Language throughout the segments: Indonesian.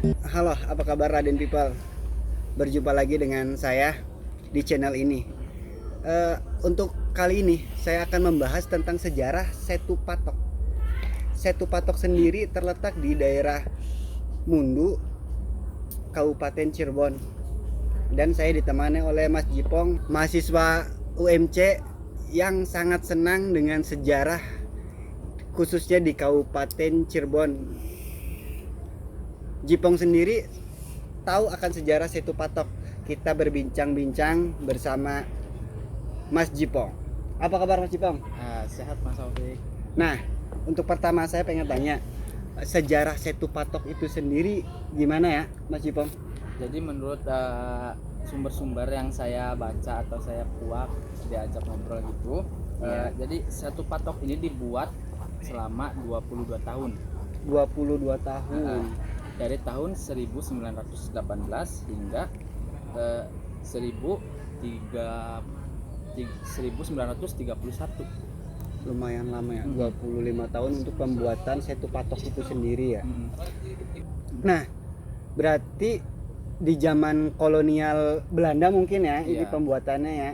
Halo, apa kabar Raden People? Berjumpa lagi dengan saya di channel ini. Untuk kali ini saya akan membahas tentang sejarah Setu Patok. Setu Patok sendiri terletak di daerah Mundu, Kabupaten Cirebon. Dan saya ditemani oleh Mas Jipong, mahasiswa UMC yang sangat senang dengan sejarah khususnya di Kabupaten Cirebon. Jipong sendiri tahu akan sejarah Setu Patok. Kita berbincang-bincang bersama Mas Jipong. Apa kabar Mas Jipong? Sehat Mas Taufik. Nah, untuk pertama saya pengen tanya, sejarah Setu Patok itu sendiri gimana ya Mas Jipong? Jadi menurut sumber-sumber yang saya baca atau saya kuak diajak ngobrol gitu, jadi Setu Patok ini dibuat selama 22 tahun. 22 tahun. Dari tahun 1918 hingga 1931. Lumayan lama ya, 25 tahun untuk pembuatan Setu Patok itu sendiri ya. Nah, berarti di zaman kolonial Belanda mungkin ya, ini pembuatannya ya.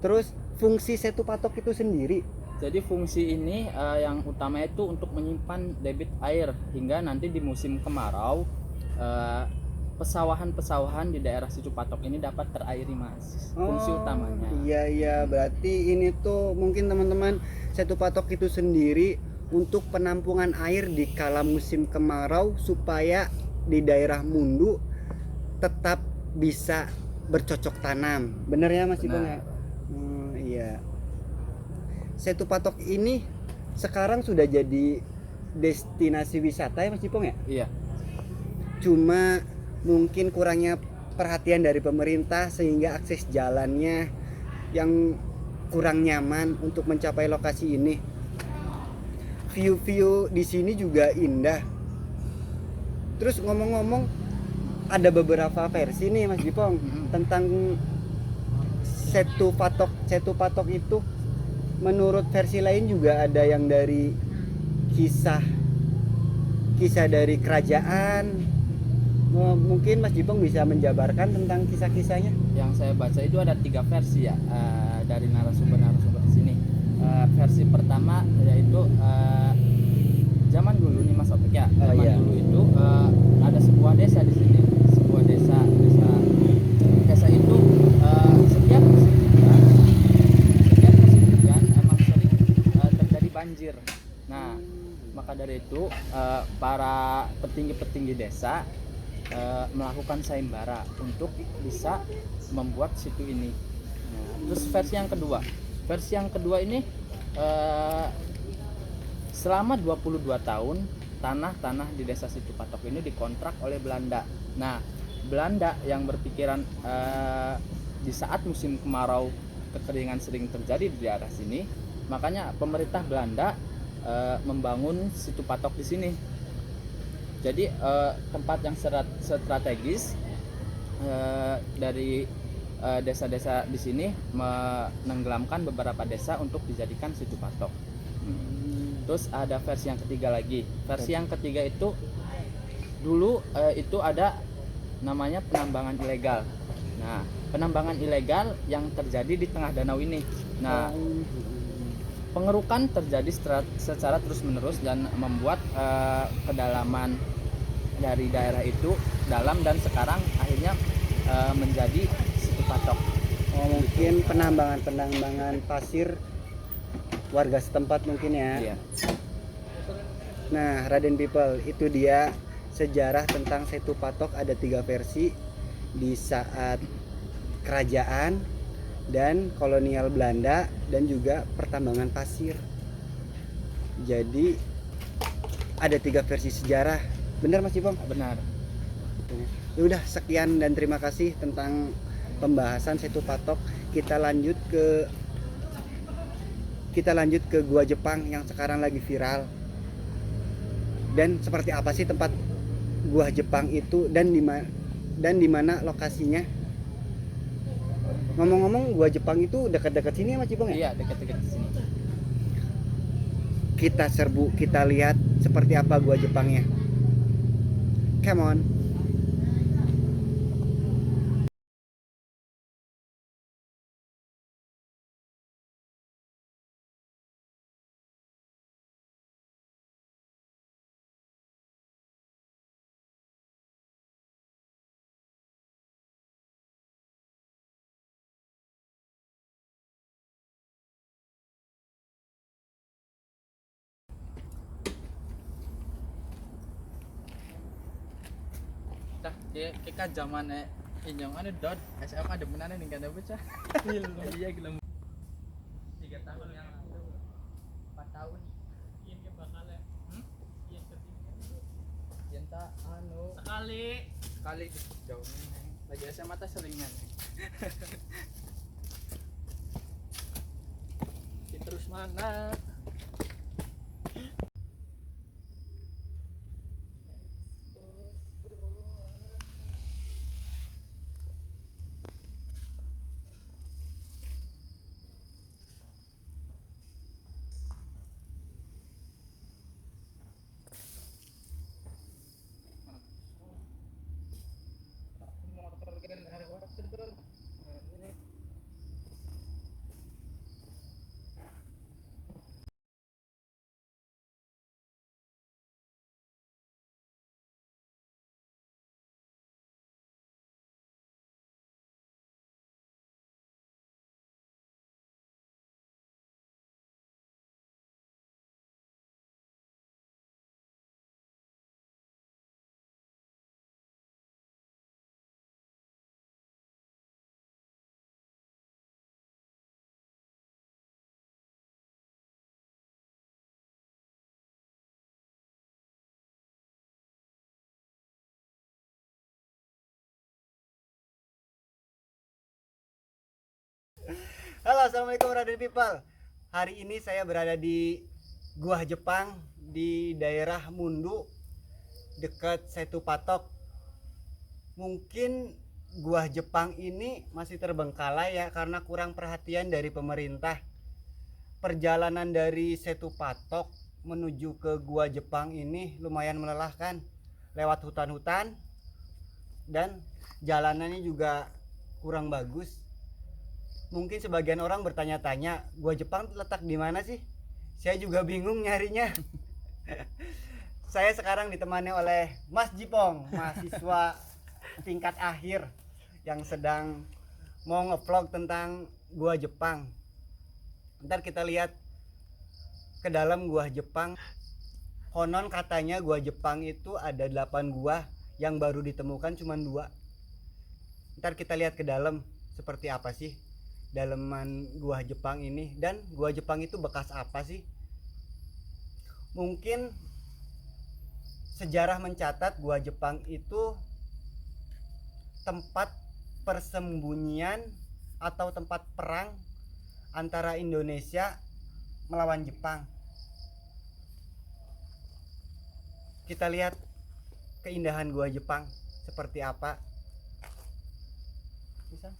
Terus fungsi Setu Patok itu sendiri. Jadi fungsi ini yang utama itu untuk menyimpan debit air hingga nanti di musim kemarau pesawahan-pesawahan di daerah Setu Patok ini dapat terairi Mas. Fungsi utamanya. Iya, berarti ini tuh mungkin teman-teman, Setu Patok itu sendiri untuk penampungan air di kala musim kemarau supaya di daerah Mundu tetap bisa bercocok tanam. Bener ya Mas Ibang ya? Iya. Setu Patok ini sekarang sudah jadi destinasi wisata ya Mas Cipong ya? Iya. Cuma mungkin kurangnya perhatian dari pemerintah sehingga akses jalannya yang kurang nyaman untuk mencapai lokasi ini. View-view di sini juga indah. Terus ngomong-ngomong, ada beberapa versi nih Mas Jipong tentang Setu Patok. Setu Patok itu menurut versi lain juga ada yang dari kisah dari kerajaan. Mungkin Mas Jipong bisa menjabarkan tentang kisah-kisahnya. Yang saya baca itu ada 3 versi ya dari narasumber di sini. Versi pertama yaitu zaman dulu nih Mas Opik ya. Dulu itu ada sebuah desa di sini. Sebuah desa itu setiap musim hujan emang sering terjadi banjir. Nah, maka dari itu para petinggi-petinggi desa melakukan sayembara untuk bisa membuat situ ini. Nah, terus versi yang kedua ini selama 22 tahun tanah di desa Setu Patok ini dikontrak oleh Belanda. Nah, Belanda yang berpikiran di saat musim kemarau kekeringan sering terjadi di daerah sini, makanya pemerintah Belanda membangun Setu Patok di sini. Jadi tempat yang strategis dari desa-desa di sini menenggelamkan beberapa desa untuk dijadikan Setu Patok. Terus ada versi yang ketiga lagi. Versi yang ketiga itu dulu itu ada namanya penambangan ilegal. Nah, penambangan ilegal yang terjadi di tengah danau ini. Nah, pengerukan terjadi secara terus-menerus dan membuat kedalaman dari daerah itu dalam dan sekarang akhirnya menjadi Setu Patok. Mungkin penambangan pasir warga setempat mungkin ya. Iya. Nah, Raden People, itu dia sejarah tentang Setu Patok. Ada 3 versi di saat kerajaan dan kolonial Belanda dan juga pertambangan pasir. Jadi ada 3 versi sejarah. Benar Mas Cipong? Benar. Ya udah, sekian dan terima kasih tentang pembahasan Setu Patok. Kita lanjut ke Gua Jepang yang sekarang lagi viral. Dan seperti apa sih tempat Gua Jepang itu dan di mana lokasinya? Ngomong-ngomong, Gua Jepang itu dekat-dekat sini ya Mas Cipong ya? Iya, dekat-dekat di sini. Kita serbu, kita lihat seperti apa Gua Jepangnya. Come on. Kayak zaman inyong anu dot SMA demenan ning kana bocah. Iya gila. 3 tahun yang lalu. 4 tahun. Ieu ge bakal ya. Ieu ketinggian. Yen ta anu sekali jauh neng. Lagi SMA teh seringan. Terus mana? Halo, assalamualaikum Raden People. Hari ini saya berada di Gua Jepang di daerah Mundu, dekat Setu Patok. Mungkin Gua Jepang ini masih terbengkalai ya karena kurang perhatian dari pemerintah. Perjalanan dari Setu Patok menuju ke Gua Jepang ini lumayan melelahkan, lewat hutan-hutan dan jalanannya juga kurang bagus. Mungkin sebagian orang bertanya-tanya, Gua Jepang letak di mana sih? Saya juga bingung nyarinya. Saya sekarang ditemani oleh Mas Jipong, mahasiswa tingkat akhir yang sedang mau ngevlog tentang Gua Jepang. Ntar kita lihat ke dalam Gua Jepang. Konon katanya Gua Jepang itu ada 8 gua, yang baru ditemukan cuma 2. Ntar kita lihat ke dalam seperti apa sih dalaman Gua Jepang ini, dan Gua Jepang itu bekas apa sih? Mungkin sejarah mencatat Gua Jepang itu tempat persembunyian atau tempat perang antara Indonesia melawan Jepang. Kita lihat keindahan Gua Jepang seperti apa. Bisa?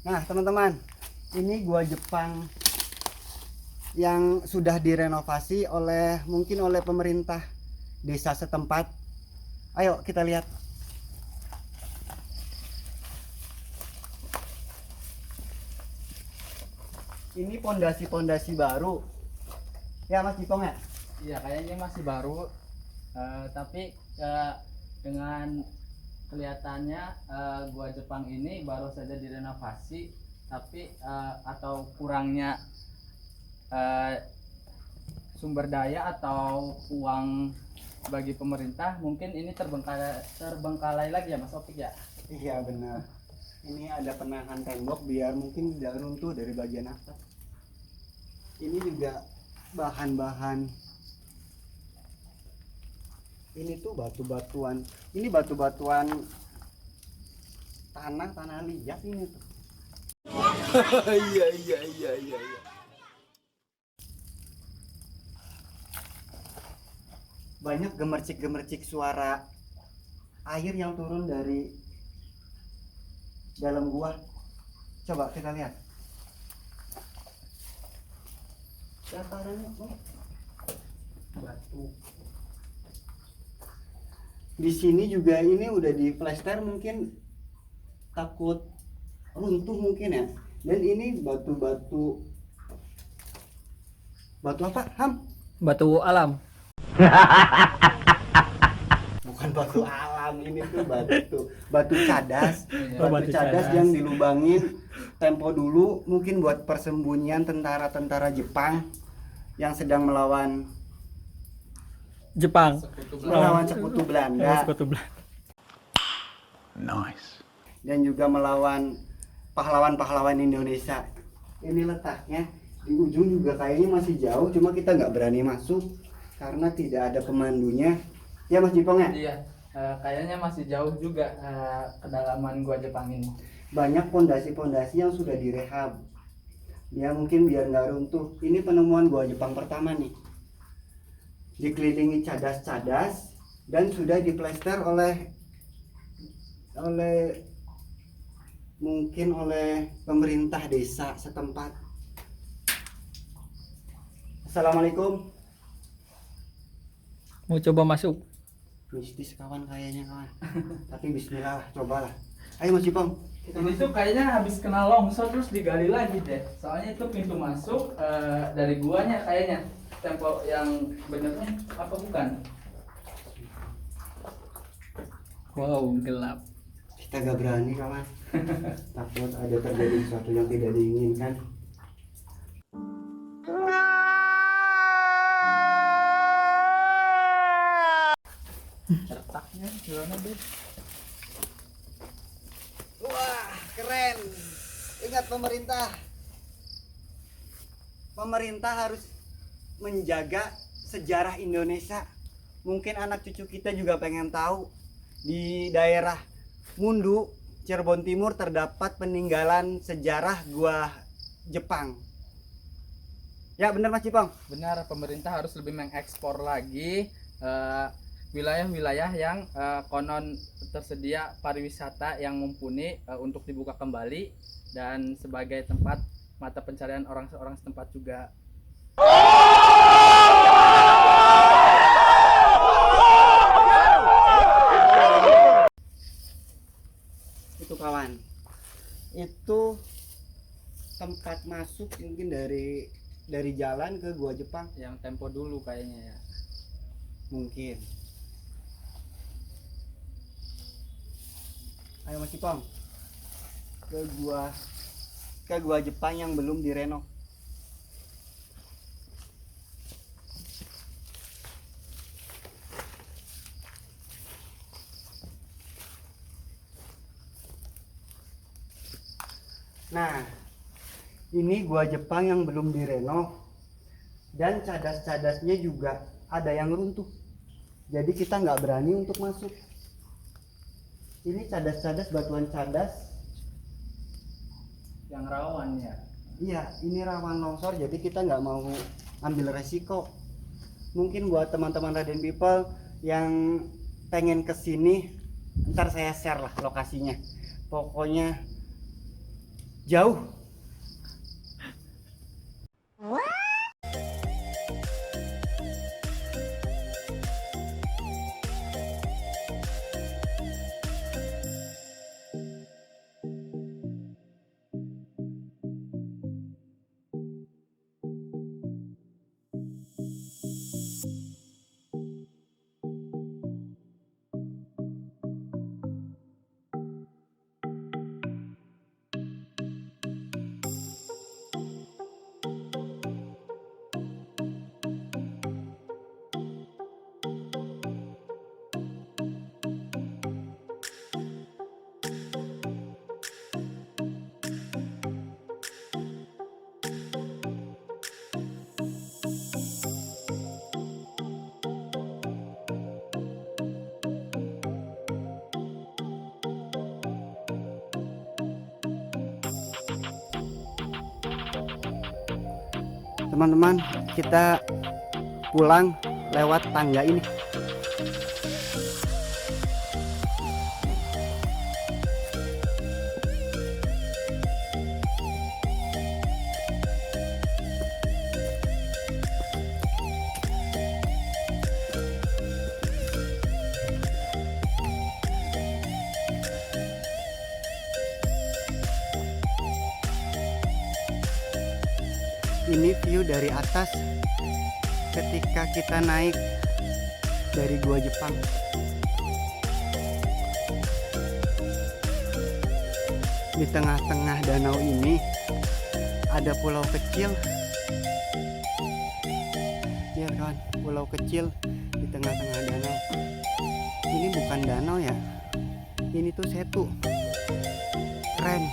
Nah teman-teman, ini Gua Jepang yang sudah direnovasi mungkin oleh pemerintah desa setempat. Ayo kita lihat. Ini pondasi-pondasi baru ya Mas Jipong ya? Iya kayaknya masih baru, tapi dengan kelihatannya Gua Jepang ini baru saja direnovasi, tapi atau kurangnya sumber daya atau uang bagi pemerintah, mungkin ini terbengkalai lagi ya Mas Opik ya? Iya benar. Ini ada penahan tembok biar mungkin tidak runtuh dari bagian atas. Ini juga bahan-bahan. Ini tuh batu-batuan. Ini batu-batuan tanah liat ini tuh. Iya. Banyak gemercik-gemercik suara air yang turun dari dalam gua. Coba kita lihat. Datarannya batu. Di sini juga ini udah di plester, mungkin takut runtuh mungkin ya. Dan ini batu-batu apa? Ham? Batu alam. Bukan batu alam, ini tuh batu cadas. Iya, Batu batu cadas cadas. yang dilubangin tempo dulu mungkin buat persembunyian tentara-tentara Jepang yang sedang melawan Jepang. Sekutu melawan sekutu Belanda, Sekutu Belanda. dan juga melawan pahlawan-pahlawan Indonesia. Ini letaknya di ujung juga kayaknya masih jauh, cuma kita nggak berani masuk karena tidak ada pemandunya. Ya Mas Jipong ya? Iya, kayaknya masih jauh juga kedalaman gua Jepang ini. Banyak pondasi-pondasi yang sudah direhab. Ya mungkin biar nggak runtuh. Ini penemuan gua Jepang pertama nih. Dikelilingi cadas-cadas dan sudah diplester oleh mungkin oleh pemerintah desa setempat. Assalamualaikum. Mau coba masuk? Mistis kawan kayaknya kawan. Tapi bismillah lah, cobalah. Ayo Mas Jipong. Ini tuh kayaknya habis kena longsor terus digali lagi deh. Soalnya itu pintu masuk dari guanya kayaknya. Tempo yang benernya apa bukan? Wow, gelap. Kita gak berani kawan. Takut ada terjadi sesuatu yang tidak diinginkan. Cetaknya gimana deh? Wah, keren. Ingat pemerintah. Pemerintah harus menjaga sejarah Indonesia. Mungkin anak cucu kita juga pengen tahu di daerah Mundu, Cirebon Timur terdapat peninggalan sejarah gua Jepang. Ya benar Mas Jipong. Benar, pemerintah harus lebih mengekspor lagi wilayah-wilayah yang konon tersedia pariwisata yang mumpuni untuk dibuka kembali dan sebagai tempat mata pencarian orang-orang setempat juga. Itu kawan. Itu tempat masuk mungkin dari jalan ke gua Jepang Yang tempo dulu kayaknya ya. mungkin. Ayo Mas Jipong. Ke gua Jepang yang belum direnov. Nah, ini gua Jepang yang belum direnov dan cadas-cadasnya juga ada yang runtuh. Jadi kita nggak berani untuk masuk. Ini cadas-cadas, batuan cadas. Yang rawan ya. Iya, ini rawan longsor, jadi kita nggak mau ambil resiko. Mungkin buat teman-teman Raden People yang pengen kesini, ntar saya share lah lokasinya. Pokoknya jauh. Teman-teman, kita pulang lewat tangga ini. Ini view dari atas ketika kita naik dari Gua Jepang. Di tengah-tengah danau ini ada pulau kecil. Lihat kawan, pulau kecil di tengah-tengah danau. Ini bukan danau ya, ini tuh setu. Keren.